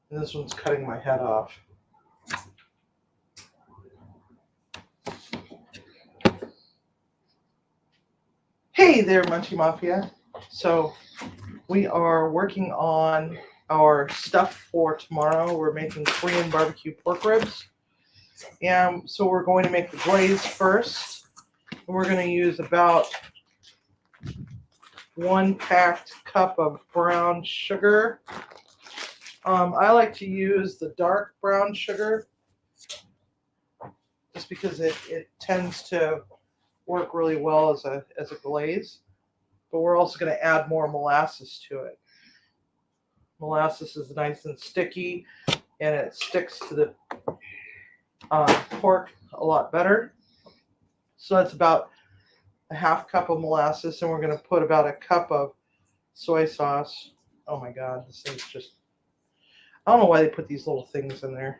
And this one's cutting my head off. Hey there, Munchie Mafia. So we are working on our stuff for tomorrow. We're making Korean barbecue pork ribs. And so we're going to make the glaze first. And we're going to use about 1 packed cup of brown sugar. I like to use the dark brown sugar just because it tends to work really well as a glaze. But we're also going to add more molasses to it. Molasses is nice and sticky, and it sticks to the pork a lot better. So that's about a 1/2 cup of molasses, and we're going to put about 1 cup of soy sauce. Oh my God, this thing's just, I don't know why they put these little things in there.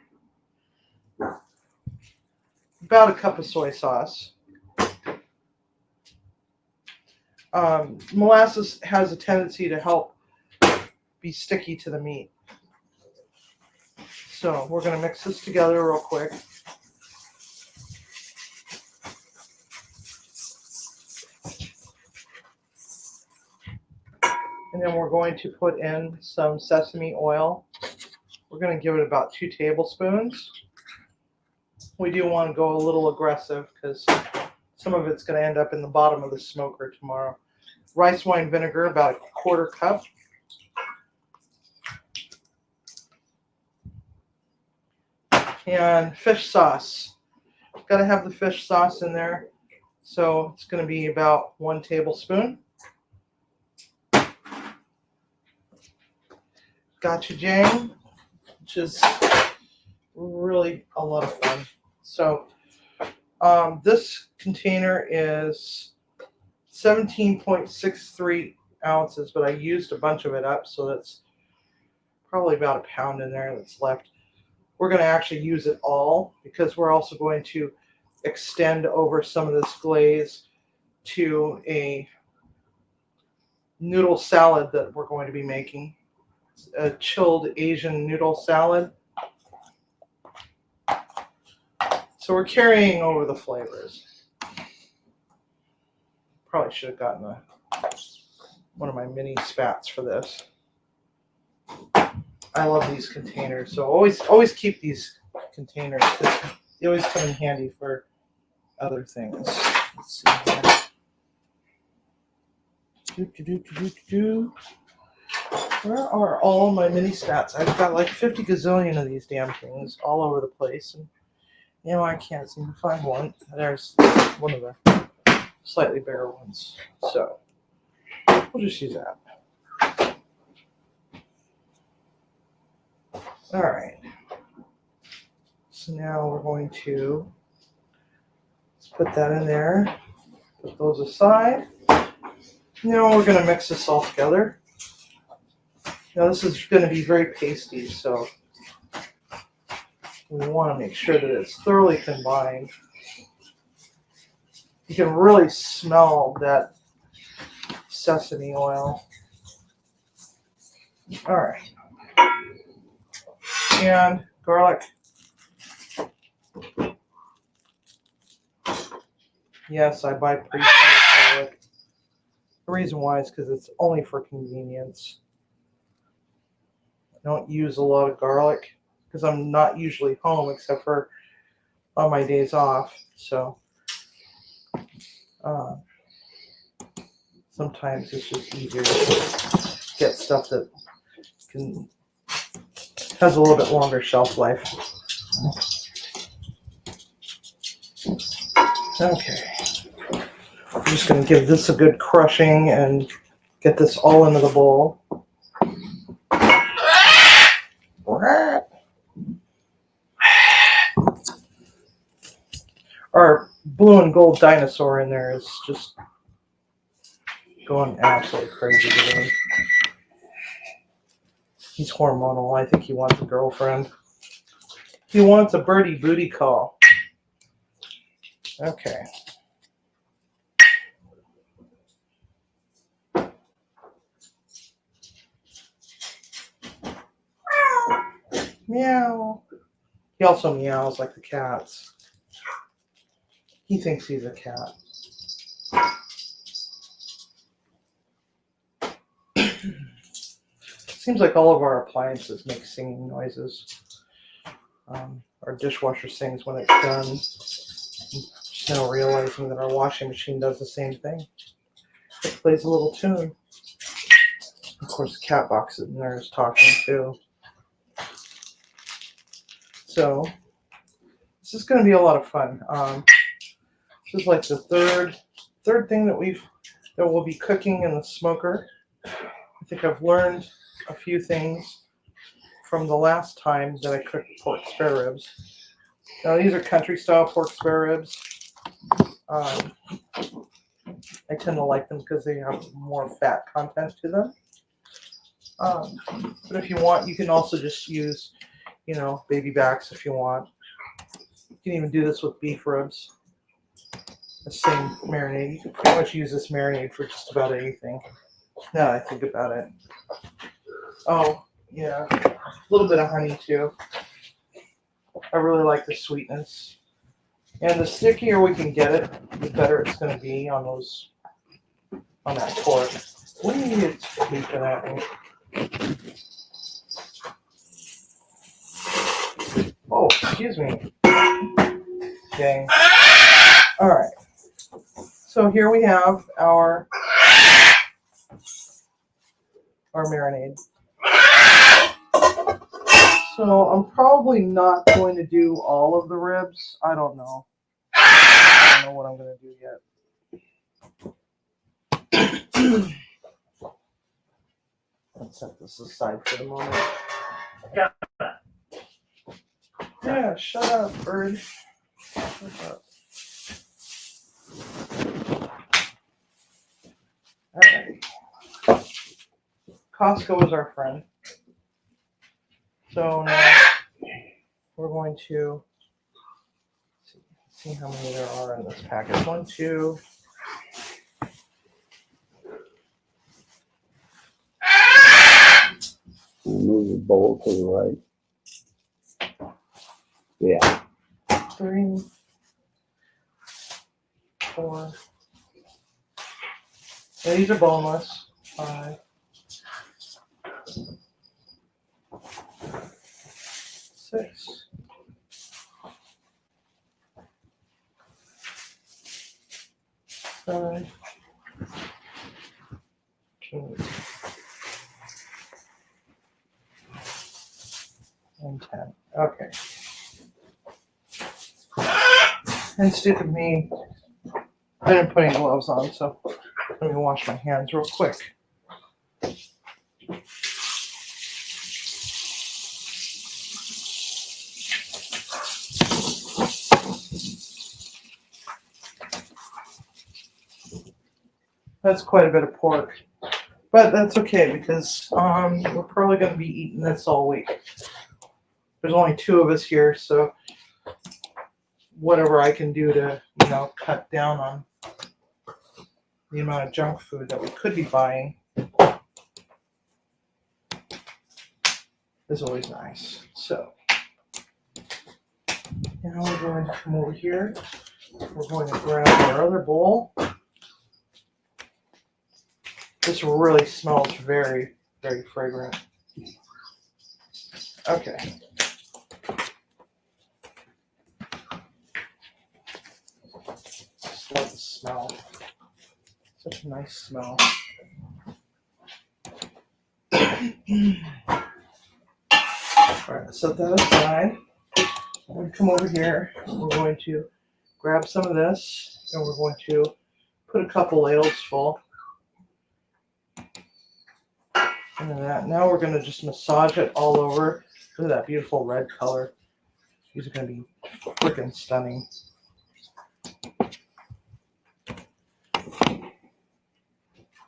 About 1 cup of soy sauce. Molasses has a tendency to help be sticky to the meat. So we're going to mix this together real quick. And then we're going to put in some sesame oil. We're going to give it about 2 tablespoons. We do want to go a little aggressive because some of it's going to end up in the bottom of the smoker tomorrow. Rice wine vinegar, about 1/4 cup. And fish sauce. Got to have the fish sauce in there. So it's going to be about 1 tablespoon. Gochujang, which is really a lot of fun. So this container is 17.63 ounces, but I used a bunch of it up, so that's probably about 1 pound in there that's left. We're going to actually use it all because we're also going to extend over some of this glaze to a noodle salad that we're going to be making. A chilled Asian noodle salad. So we're carrying over the flavors. Probably should have gotten one of my mini spats for this. I love these containers, so always keep these containers. They always come in handy for other things. Let's see here. Where are all my mini spats? I've got like 50 gazillion of these damn things all over the place, and I can't seem to find one. There's one of the slightly bigger ones, so we'll just use that. All right. So now we're going to put that in there. Put those aside. Now we're going to mix this all together. Now this is going to be very pasty, so we want to make sure that it's thoroughly combined. You can really smell that sesame oil. All right. And garlic. Yes, I buy pre-cured garlic. The reason why is because it's only for convenience. I don't use a lot of garlic because I'm not usually home except for on my days off. So sometimes it's just easier to get stuff that has a little bit longer shelf life. Okay. I'm just going to give this a good crushing and get this all into the bowl. Our blue and gold dinosaur in there is just going absolutely crazy today. He's hormonal. I think he wants a girlfriend. He wants a birdie booty call. Okay. Meow. He also meows like the cats. He thinks he's a cat. Seems like all of our appliances make singing noises. Our dishwasher sings when it's done. Just now realizing that our washing machine does the same thing. It plays a little tune. Of course, the cat box in there is talking too. So this is going to be a lot of fun. This is like the third thing that we'll be cooking in the smoker. I think I've learned a few things from the last time that I cooked pork spare ribs. Now these are country style pork spare ribs. I tend to like them because they have more fat content to them. But if you want, you can also just use, baby backs if you want. You can even do this with beef ribs. The same marinade. You can pretty much use this marinade for just about anything. Now that I think about it. Oh, yeah. A little bit of honey too. I really like the sweetness. And the stickier we can get it, the better it's going to be on that pork. What do you need it beeping at me? Oh, excuse me. Dang. All right. So here we have our marinade. So I'm probably not going to do all of the ribs. I don't know. I don't know what I'm going to do yet. Let's set this aside for the moment. Yeah, shut up, bird. Shut up. All right. Costco is our friend. So now we're going to see how many there are in this package. 1, 2. Move the bowl to the right. Yeah. 3, 4. Now these are boneless. 5, 6. 7, 8, and 10. Okay. And stupid me, I didn't put any gloves on, so let me wash my hands real quick. That's quite a bit of pork, but that's okay because we're probably going to be eating this all week. There's only 2 of us here, so whatever I can do to, cut down on the amount of junk food that we could be buying is always nice. So now we're going to come over here. We're going to grab our other bowl. This really smells very, very fragrant. Okay. Just love the smell. Such a nice smell. Alright, set that aside. I'm going to come over here. We're going to grab some of this and we're going to put a couple ladles full. And then that. Now we're going to just massage it all over. Look at that beautiful red color. These are going to be freaking stunning.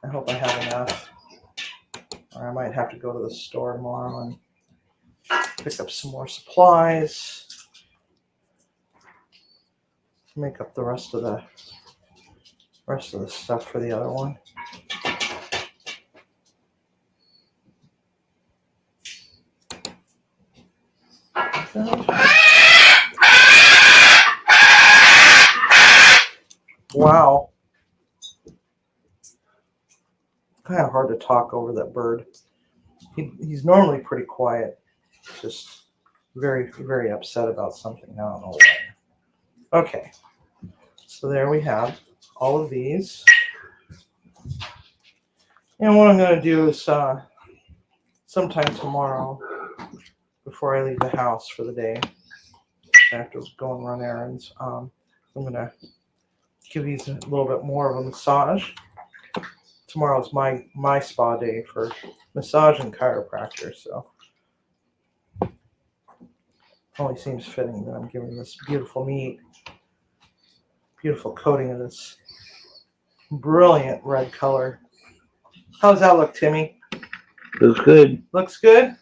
I hope I have enough. Or I might have to go to the store tomorrow and pick up some more supplies to make up the rest of the stuff for the other one. Wow. Kind of hard to talk over that bird. He's normally pretty quiet. Just very, very upset about something. I don't know what. Okay. So there we have all of these. And what I'm going to do is sometime tomorrow, before I leave the house for the day, I have to go and run errands. I'm going to give these a little bit more of a massage. Tomorrow's my spa day for massage and chiropractor, so only seems fitting that I'm giving this beautiful meat, beautiful coating of this brilliant red color. How does that look, Timmy? Looks good. Looks good?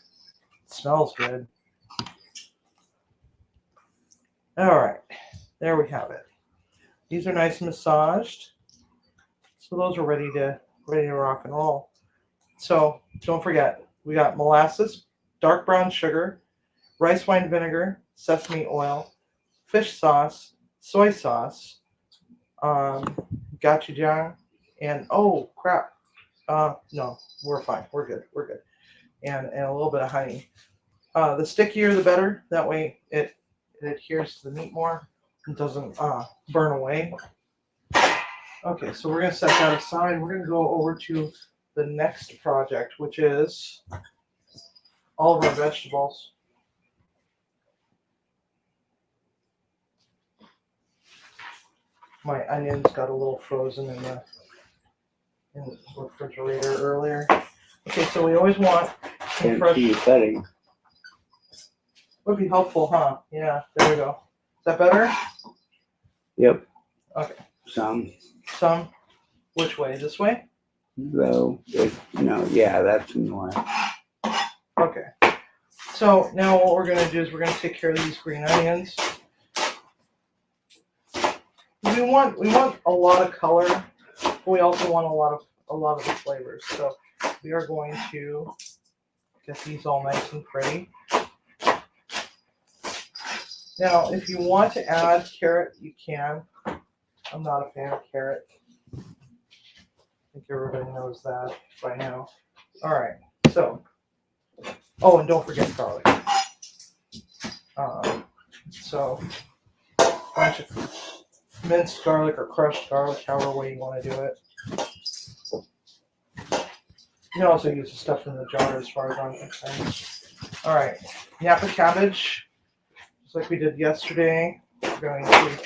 Smells good. All right, there we have it. These are nice and massaged, so those are ready to rock and roll. So don't forget, we got molasses, dark brown sugar, rice wine vinegar, sesame oil, fish sauce, soy sauce, gochujang, and oh crap, no, we're fine, we're good, and a little bit of honey. The stickier the better. That way it adheres to the meat more and doesn't burn away. Okay, so we're gonna set that aside. We're gonna go over to the next project, which is all of our vegetables. My onions got a little frozen in the refrigerator earlier. Okay, so we always want some Can't fresh. see you cutting. Would be helpful, huh? Yeah, there we go. Is that better? Yep. Okay. Some. Some. Which way? This way? Though, yeah, that's more. Okay. So now what we're gonna do is we're gonna take care of these green onions. We want a lot of color, but we also want a lot of the flavors. So we are going to get these all nice and pretty. Now, if you want to add carrot, you can. I'm not a fan of carrot. I think everybody knows that by now. All right, so, oh, and don't forget garlic. So, a bunch of minced garlic or crushed garlic, however way you want to do it. You can also use the stuff in the jar as far as I'm concerned. All right, Napa cabbage. Just like we did yesterday, we're going to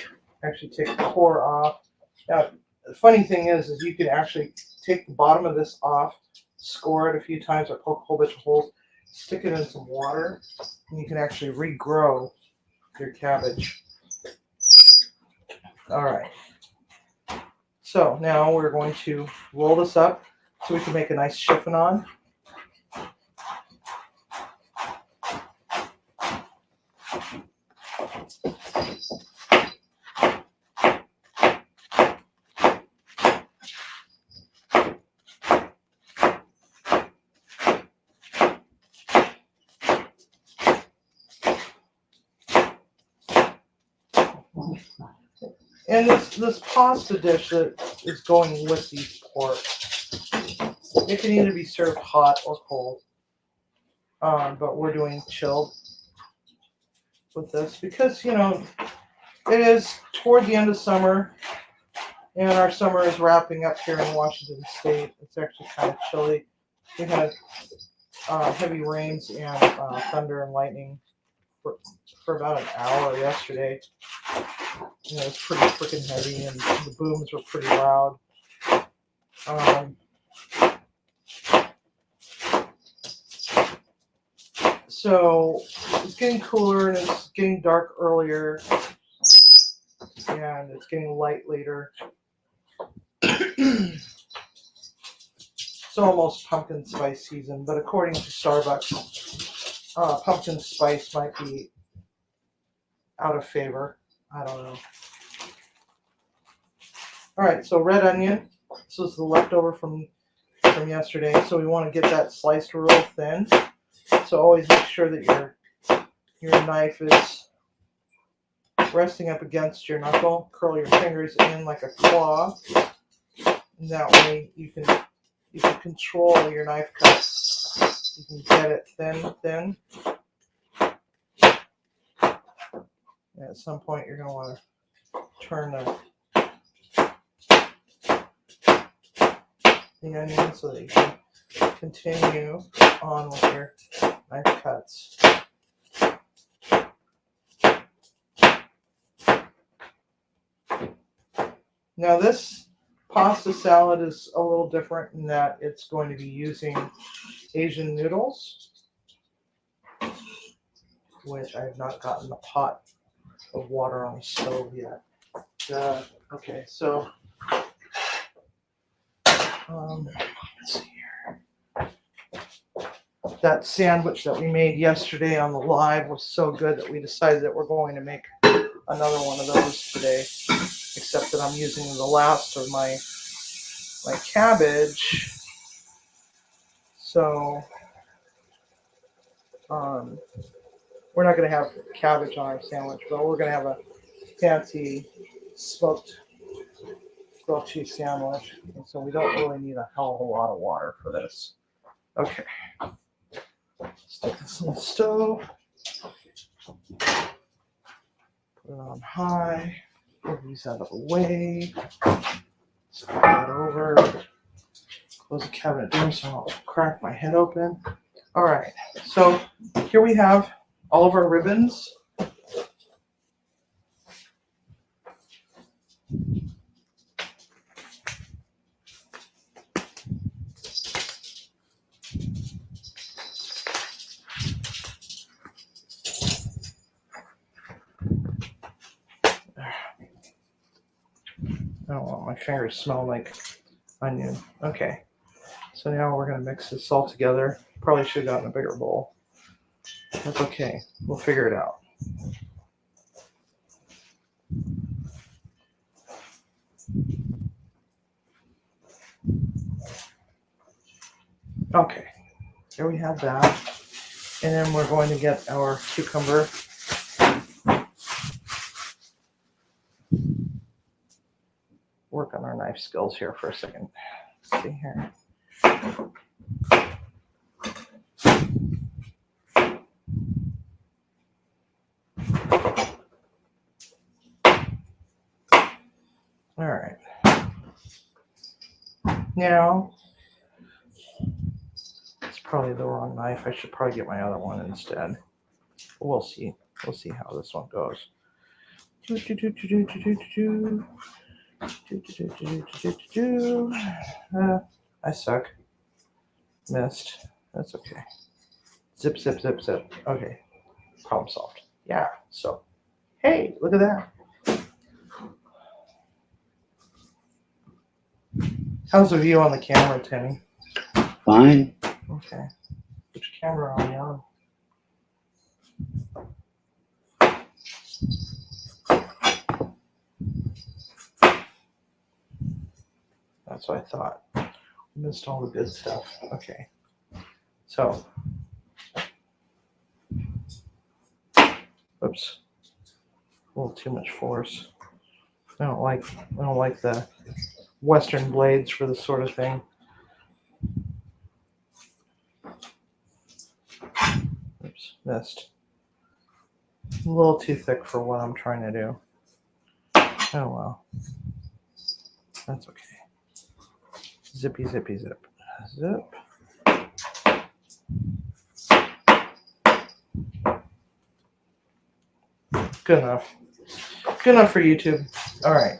actually take the core off. Now, the funny thing is you can actually take the bottom of this off, score it a few times, or poke a whole bunch of holes, stick it in some water, and you can actually regrow your cabbage. All right. So now we're going to roll this up so we can make a nice chiffonade. And this pasta dish that is going with these pork, it can either be served hot or cold. But we're doing chilled with this because, it is toward the end of summer, and our summer is wrapping up here in Washington State. It's actually kind of chilly. We had heavy rains and thunder and lightning for about an hour yesterday. It was pretty freaking heavy, and the booms were pretty loud. So it's getting cooler and it's getting dark earlier, and it's getting light later. It's almost pumpkin spice season, but according to Starbucks, pumpkin spice might be out of favor. I don't know. All right, so red onion. This is the leftover from yesterday, so we want to get that sliced real thin. So always make sure that your your knife is resting up against your knuckle, curl your fingers in like a claw. And that way you can control your knife cut. You can get it thin. And at some point you're going to want to turn the onion so that you can continue on with your knife cuts. Now this pasta salad is a little different in that it's going to be using Asian noodles, which I have not gotten a pot of water on the stove yet. Okay, so let's see here. That sandwich that we made yesterday on the live was so good that we decided that we're going to make another one of those today, except that I'm using the last of my cabbage. So we're not going to have cabbage on our sandwich, but we're going to have a fancy smoked grilled cheese sandwich. And so we don't really need a hell of a lot of water for this. Okay. Stick this on the stove. Put it on high. Move these out of the way. Slide that over. Close the cabinet door so I don't crack my head open. All right. So here we have all of our ribbons. I don't want my fingers to smell like onion. Okay. So now we're going to mix this all together. Probably should have gotten a bigger bowl. That's okay. We'll figure it out. Okay. Here we have that. And then we're going to get our cucumber. Work on our knife skills here for a second. Let's see here. All right. Now, it's probably the wrong knife. I should probably get my other one instead. We'll see. We'll see how this one goes. I suck. Missed. That's okay. Zip, zip, zip, zip. Okay. Problem solved. Yeah. So, hey, look at that. How's the view on the camera, Timmy? Fine. Okay. Which camera are we on? That's what I thought. Missed all the good stuff. Okay. So, oops. A little too much force. I don't like the Western blades for this sort of thing. Oops, missed. A little too thick for what I'm trying to do. Oh well. That's okay. Zippy, zippy, zip. Zip. Good enough. Good enough for YouTube. All right.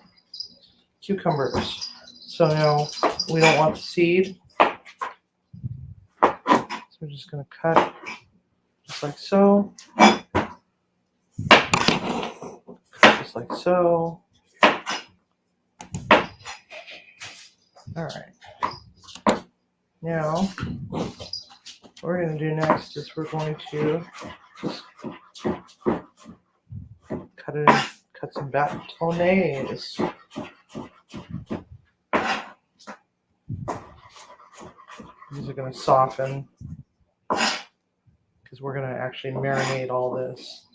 Cucumbers. So now we don't want the seed. So we're just going to cut just like so. Just like so. All right. Now, what we're going to do next is we're going to just cut some bâtonnets. These are going to soften because because we're going to actually marinate all this.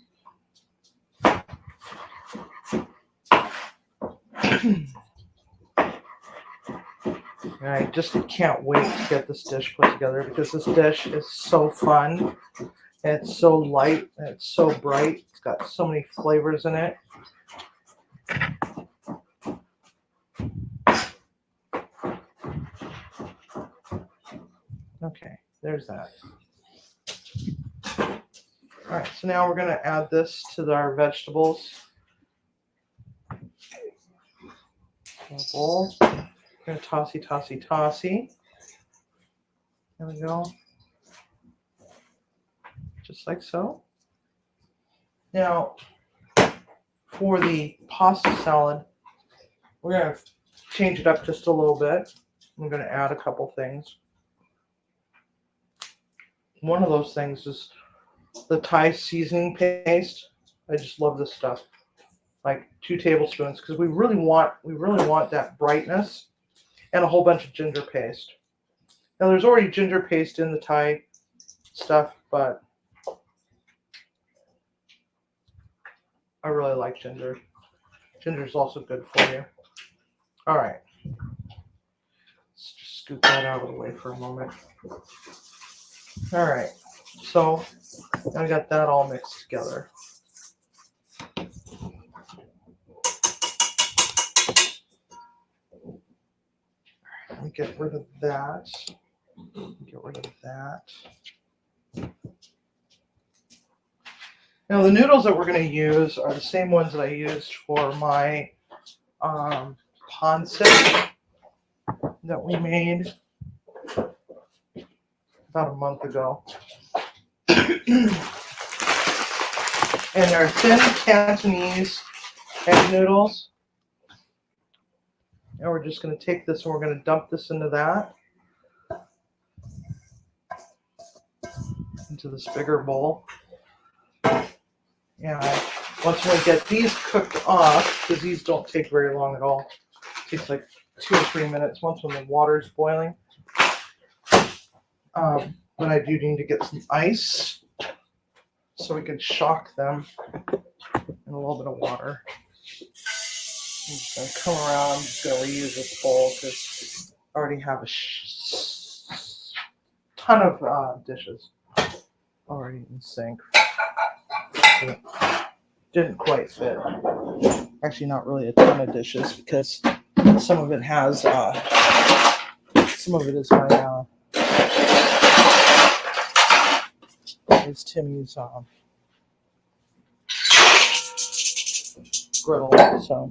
And I just can't wait to get this dish put together because this dish is so fun. And it's so light and it's so bright. It's got so many flavors in it. Okay, there's that. All right, so now we're going to add this to our vegetables. In a bowl. We're going to tossy. There we go. Just like so. Now, for the pasta salad, we're going to change it up just a little bit. I'm going to add a couple things. One of those things is the Thai seasoning paste. I just love this stuff. Like 2 tablespoons because we really want that brightness, and a whole bunch of ginger paste. Now there's already ginger paste in the Thai stuff, but I really like ginger. Ginger is also good for you. All right. Let's just scoop that out of the way for a moment. All right. So I got that all mixed together. Let me get rid of that. Get rid of that. Now the noodles that we're going to use are the same ones that I used for my pancit that we made about a month ago. And they're thin Cantonese egg noodles. And we're just going to take this and we're going to dump this into that. Into this bigger bowl. And once we get these cooked off, because these don't take very long at all, it takes like 2 or 3 minutes once when the water is boiling. But I do need to get some ice so we can shock them in a little bit of water. I'm just going to come around. I'm just going to reuse this bowl because I already have a ton of dishes already in the sink. Didn't quite fit. Actually, not really a ton of dishes because some of it has, some of it is my, is Timmy's griddle. So.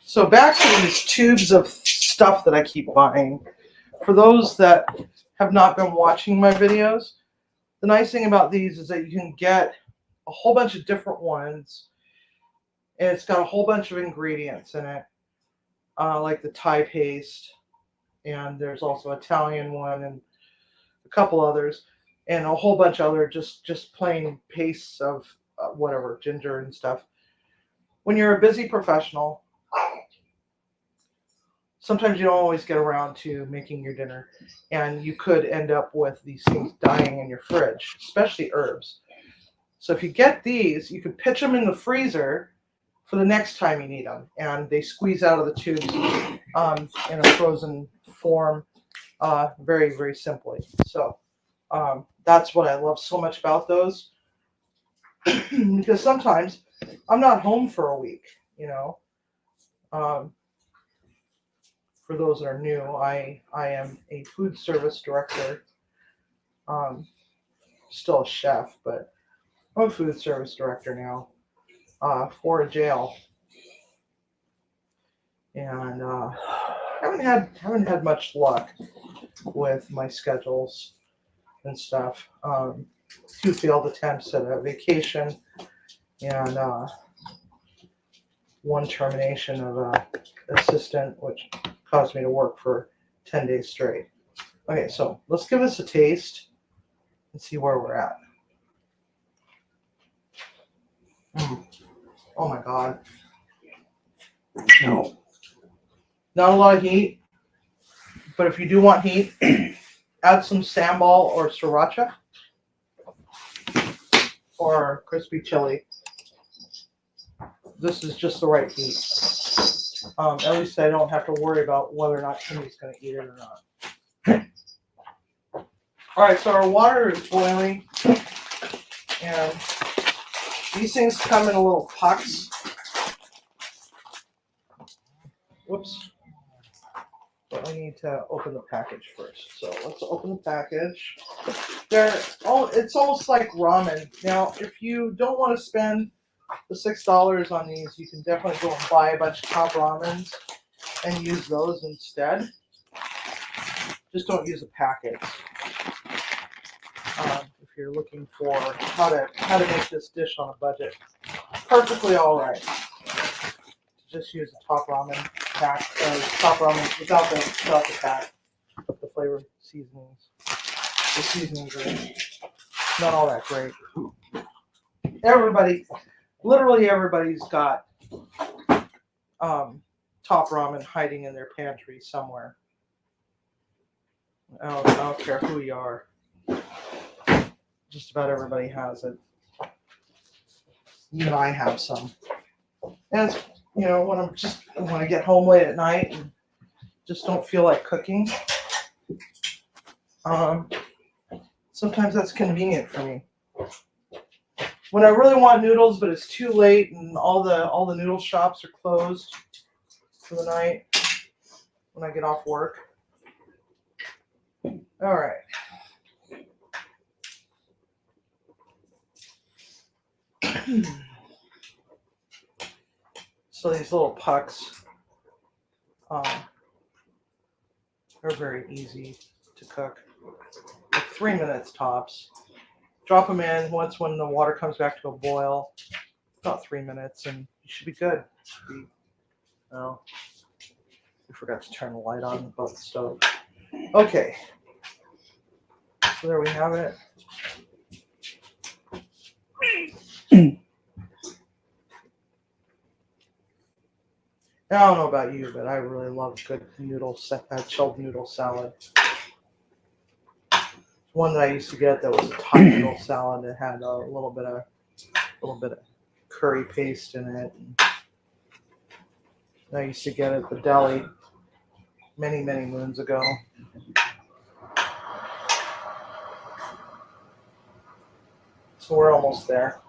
So back to these tubes of stuff that I keep buying. For those that have not been watching my videos, the nice thing about these is that you can get a whole bunch of different ones, and it's got a whole bunch of ingredients in it, like the Thai paste, and there's also Italian one and a couple others, and a whole bunch of other just plain pastes of whatever, ginger and stuff. When you're a busy professional, sometimes you don't always get around to making your dinner, and you could end up with these things dying in your fridge, especially herbs. So if you get these, you can pitch them in the freezer for the next time you need them, and they squeeze out of the tubes in a frozen form very, very simply. So that's what I love so much about those, because sometimes I'm not home for a week, you know. For those that are new, I am a food service director, still a chef, but I'm a food service director now for a jail, and haven't had much luck with my schedules and stuff. 2 failed attempts at a vacation, and 1 termination of an assistant, which caused me to work for 10 days straight. Okay, so let's give this a taste and see where we're at. Oh my God. No. Not a lot of heat, but if you do want heat, add some sambal or sriracha or crispy chili. This is just the right heat. At least I don't have to worry about whether or not Timmy's going to eat it or not. All right, so our water is boiling, and these things come in little pucks. Whoops. But I need to open the package first. So let's open the package. It's almost like ramen. Now, if you don't want to spend the $6 on these, you can definitely go and buy a bunch of top ramens and use those instead. Just don't use the packets. If you're looking for how to make this dish on a budget, perfectly all right. Just use the top ramen pack, top ramen without the pack, the flavor seasonings. The seasonings are not all that great. Literally everybody's got top ramen hiding in their pantry somewhere. I don't care who you are. Just about everybody has it. Even I have some. And it's, when I get home late at night and just don't feel like cooking. Sometimes that's convenient for me. When I really want noodles, but it's too late and all the noodle shops are closed for the night when I get off work. All right. So these little pucks are very easy to cook. Like 3 minutes tops. Drop them in once when the water comes back to a boil. About 3 minutes, and you should be good. Oh, we forgot to turn the light on above the stove. Okay. So there we have it. I don't know about you, but I really love good chilled noodle salad. One that I used to get that was a top noodle salad that had a little bit of curry paste in it. And I used to get it at the deli many, many moons ago. So we're almost there.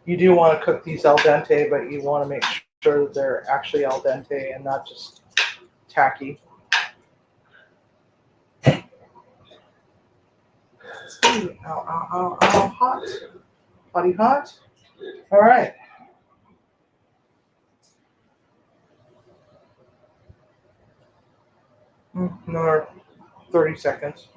You do want to cook these al dente, but you want to make sure that they're actually al dente and not just tacky. Ooh, ow, hot. Hotty hot. All right. Another 30 seconds.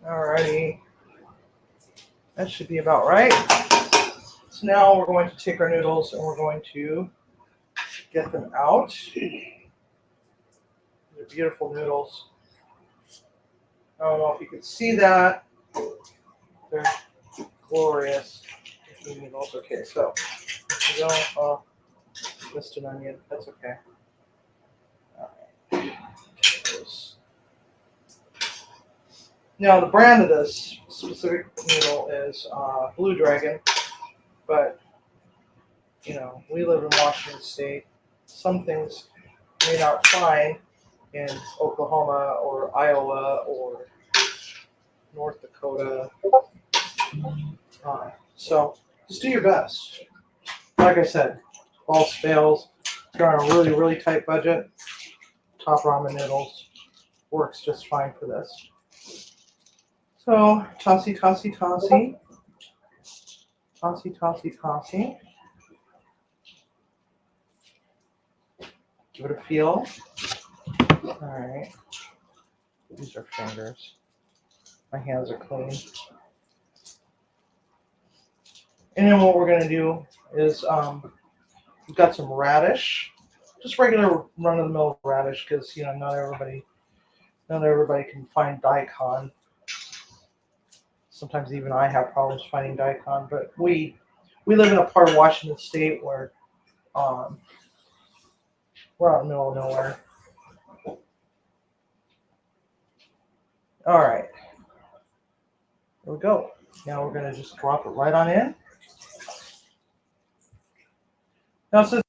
Alrighty. That should be about right. So now we're going to take our noodles and we're going to get them out. They're beautiful noodles. I don't know if you can see that. They're glorious noodles. Okay, so missed an onion. That's okay. All right. Now the brand of this specific noodle is Blue Dragon, but we live in Washington State. Some things may not find in Oklahoma or Iowa or North Dakota. So just do your best. Like I said, false fails. If you're on a really, really tight budget, top ramen noodles works just fine for this. So tossy, tossy, tossy. Tossy, tossy, tossy. Give it a feel. All right. These are fingers. My hands are clean. And then what we're going to do is we've got some radish. just regular run-of-the-mill radish, because not everybody can find daikon. Sometimes even I have problems finding daikon, but we live in a part of Washington State where we're out in the middle of nowhere. All right, there we go. Now we're gonna just drop it right on in. Now since